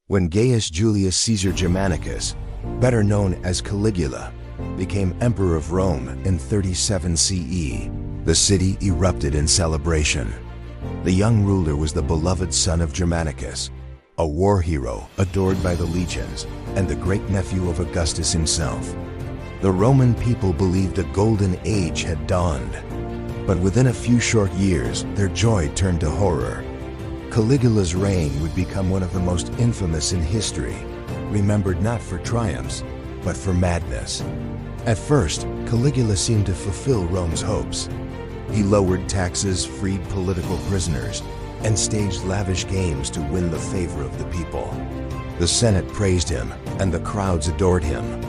When Gaius Julius Caesar Germanicus, better known as Caligula, became emperor of Rome in 37 CE, the city erupted in celebration. The young ruler was the beloved son of Germanicus, a war hero adored by the legions and the great-nephew of Augustus himself. The Roman people believed a golden age had dawned, but within a few short years, their joy turned to horror. Caligula's reign would become one of the most infamous in history, remembered not for triumphs, but for madness. At first, Caligula seemed to fulfill Rome's hopes. He lowered taxes, freed political prisoners, and staged lavish games to win the favor of the people. The Senate praised him, and the crowds adored him.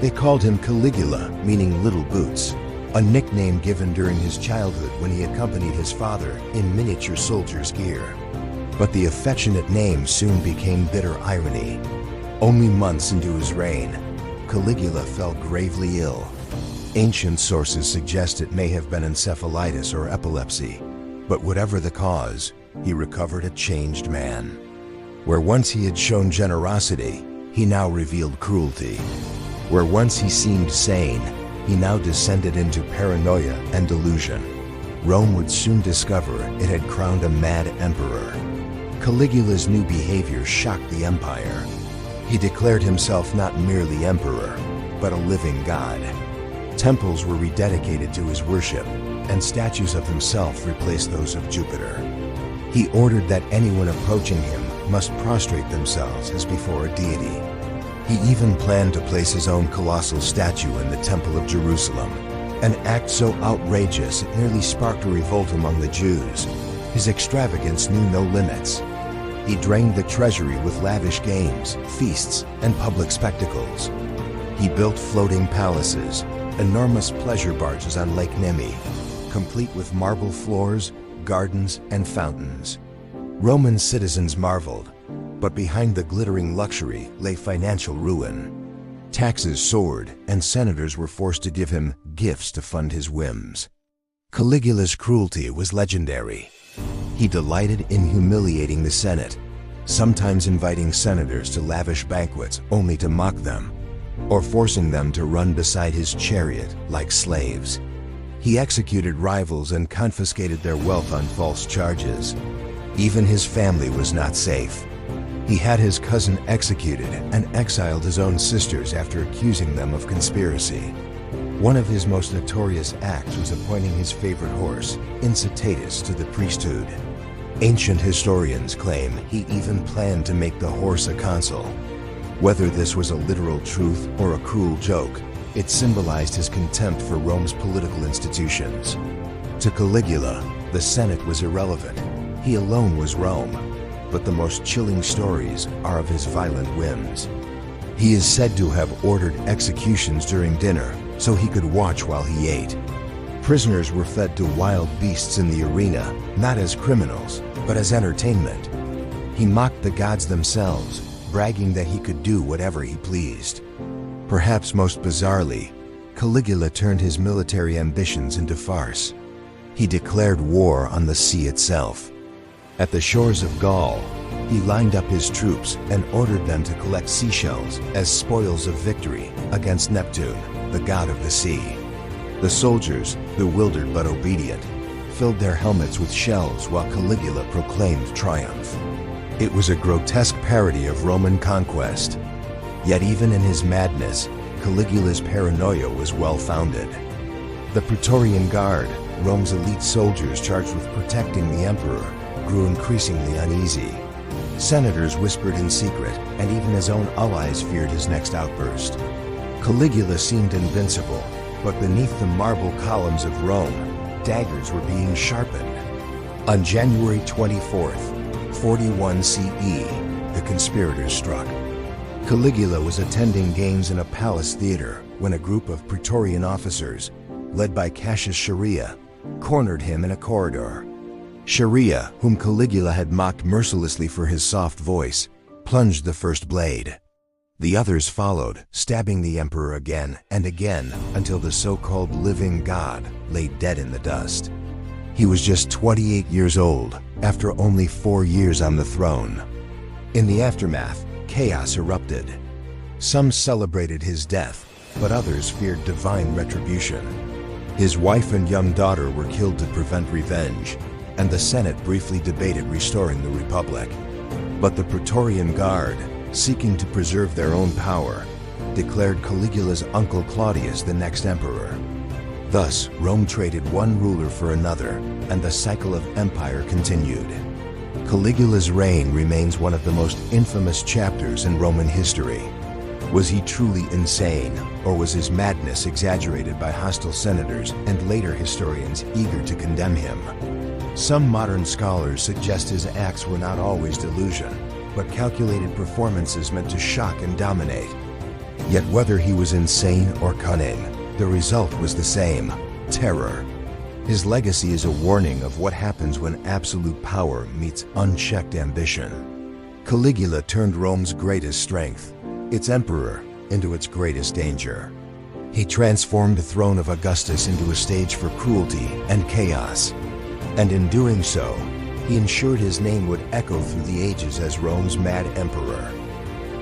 They called him Caligula, meaning little boots, a nickname given during his childhood when he accompanied his father in miniature soldier's gear. But the affectionate name soon became bitter irony. Only months into his reign, Caligula fell gravely ill. Ancient sources suggest it may have been encephalitis or epilepsy, but whatever the cause, he recovered a changed man. Where once he had shown generosity, he now revealed cruelty. Where once he seemed sane, he now descended into paranoia and delusion. Rome would soon discover it had crowned a mad emperor. Caligula's new behavior shocked the empire. He declared himself not merely emperor, but a living god. Temples were rededicated to his worship, and statues of himself replaced those of Jupiter. He ordered that anyone approaching him must prostrate themselves as before a deity. He even planned to place his own colossal statue in the Temple of Jerusalem, an act so outrageous it nearly sparked a revolt among the Jews. His extravagance knew no limits. He drained the treasury with lavish games, feasts, and public spectacles. He built floating palaces, enormous pleasure barges on Lake Nemi, complete with marble floors, gardens, and fountains. Roman citizens marveled, but behind the glittering luxury lay financial ruin. Taxes soared, and senators were forced to give him gifts to fund his whims. Caligula's cruelty was legendary. He delighted in humiliating the Senate, sometimes inviting senators to lavish banquets only to mock them, or forcing them to run beside his chariot like slaves. He executed rivals and confiscated their wealth on false charges. Even his family was not safe. He had his cousin executed and exiled his own sisters after accusing them of conspiracy. One of his most notorious acts was appointing his favorite horse, Incitatus, to the priesthood. Ancient historians claim he even planned to make the horse a consul. Whether this was a literal truth or a cruel joke, it symbolized his contempt for Rome's political institutions. To Caligula, the Senate was irrelevant. He alone was Rome. But the most chilling stories are of his violent whims. He is said to have ordered executions during dinner so he could watch while he ate. Prisoners were fed to wild beasts in the arena, not as criminals, but as entertainment. He mocked the gods themselves, bragging that he could do whatever he pleased. Perhaps most bizarrely, Caligula turned his military ambitions into farce. He declared war on the sea itself. At the shores of Gaul, he lined up his troops and ordered them to collect seashells as spoils of victory against Neptune, the god of the sea. The soldiers, bewildered but obedient, filled their helmets with shells while Caligula proclaimed triumph. It was a grotesque parody of Roman conquest. Yet even in his madness, Caligula's paranoia was well-founded. The Praetorian Guard, Rome's elite soldiers charged with protecting the emperor, grew increasingly uneasy. Senators whispered in secret, and even his own allies feared his next outburst. Caligula seemed invincible, but beneath the marble columns of Rome, daggers were being sharpened. On January 24th, 41 CE, the conspirators struck. Caligula was attending games in a palace theater when a group of Praetorian officers, led by Cassius Chaerea, cornered him in a corridor. Chaerea, whom Caligula had mocked mercilessly for his soft voice, plunged the first blade. The others followed, stabbing the emperor again and again until the so-called living god lay dead in the dust. He was just 28 years old, after only 4 years on the throne. In the aftermath, chaos erupted. Some celebrated his death, but others feared divine retribution. His wife and young daughter were killed to prevent revenge, and the Senate briefly debated restoring the Republic. But the Praetorian Guard, seeking to preserve their own power, declared Caligula's uncle Claudius the next emperor. Thus, Rome traded one ruler for another, and the cycle of empire continued. Caligula's reign remains one of the most infamous chapters in Roman history. Was he truly insane, or was his madness exaggerated by hostile senators and later historians eager to condemn him? Some modern scholars suggest his acts were not always delusion, but calculated performances meant to shock and dominate. Yet whether he was insane or cunning, the result was the same: terror. His legacy is a warning of what happens when absolute power meets unchecked ambition. Caligula turned Rome's greatest strength, its emperor, into its greatest danger. He transformed the throne of Augustus into a stage for cruelty and chaos. And in doing so, he ensured his name would echo through the ages as Rome's mad emperor.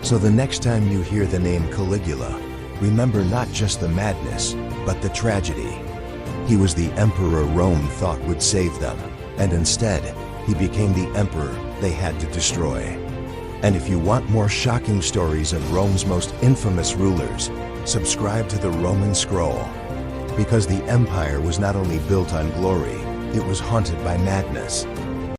So the next time you hear the name Caligula, remember not just the madness, but the tragedy. He was the emperor Rome thought would save them, and instead, he became the emperor they had to destroy. And if you want more shocking stories of Rome's most infamous rulers, subscribe to the Roman Scroll. Because the empire was not only built on glory, it was haunted by madness.